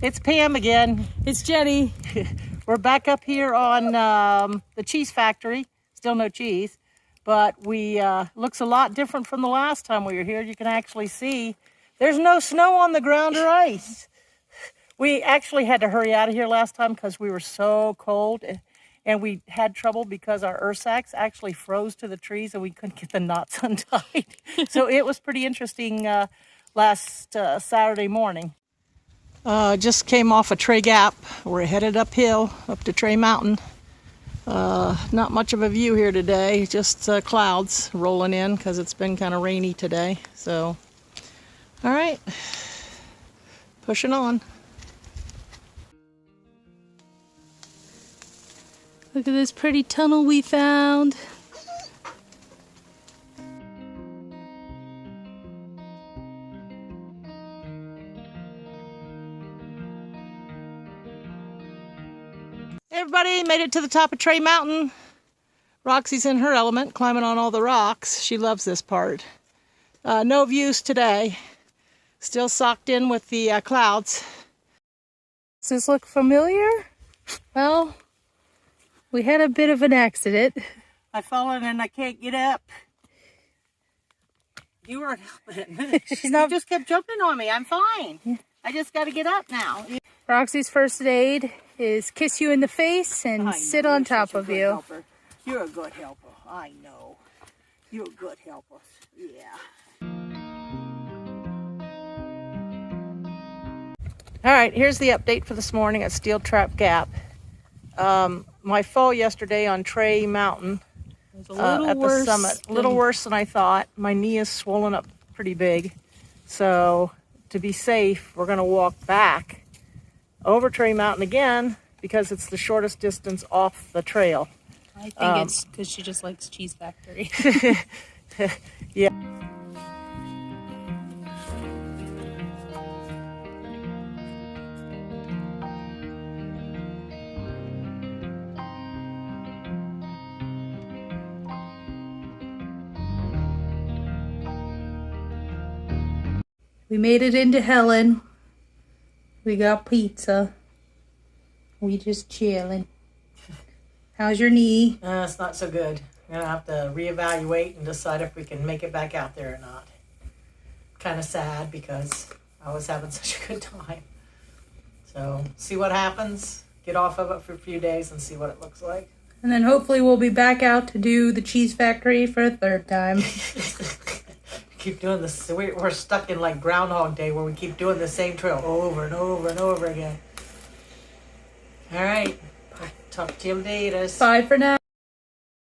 It's Pam again. It's Jenny. We're back up here on the cheese factory. Still no cheese, but we looks a lot different from the last time we were here. You can actually see there's no snow on the ground or ice. We actually had to hurry out of here last time because we were so cold, and we had trouble because our earth sacks actually froze to the trees and we couldn't get the knots untied. So it was pretty interesting last Saturday morning. Just came off a Tray Gap. We're headed uphill up to Tray Mountain. Not much of a view here today, just clouds rolling in because it's been kind of rainy today. So, all right, pushing on. Look at this pretty tunnel we found. Everybody made it to the top of Tray Mountain. Roxy's in her element, climbing on all the rocks. She loves this part. No views today. Still socked in with the clouds. Does this look familiar? Well, we had a bit of an accident. I've fallen and I can't get up. You weren't helping. She's not. You just kept jumping on me. I'm fine. I just got to get up now. Roxy's first aid is kiss you in the face and sit on top of you. Helper. You're a good helper. I know. You're a good helper. Yeah. All right, here's the update for this morning at Steel Trap Gap. My fall yesterday on Tray Mountain at the summit, a little worse than I thought. My knee is swollen up pretty big. So to be safe, we're going to walk back over Tray Mountain again because it's the shortest distance off the trail. I think it's because she just likes Cheese Factory. Yeah. We made it into Helen. We got pizza. We just chilling. How's your knee? It's not so good. We're going to have to reevaluate and decide if we can make it back out there or not. Kind of sad because I was having such a good time. So, see what happens. Get off of it for a few days and see what it looks like. And then hopefully we'll be back out to do the Cheese Factory for a third time. Keep doing this. We're stuck in like Groundhog Day where we keep doing the same trail over and over and over again. All right. Talk to you later. Bye for now.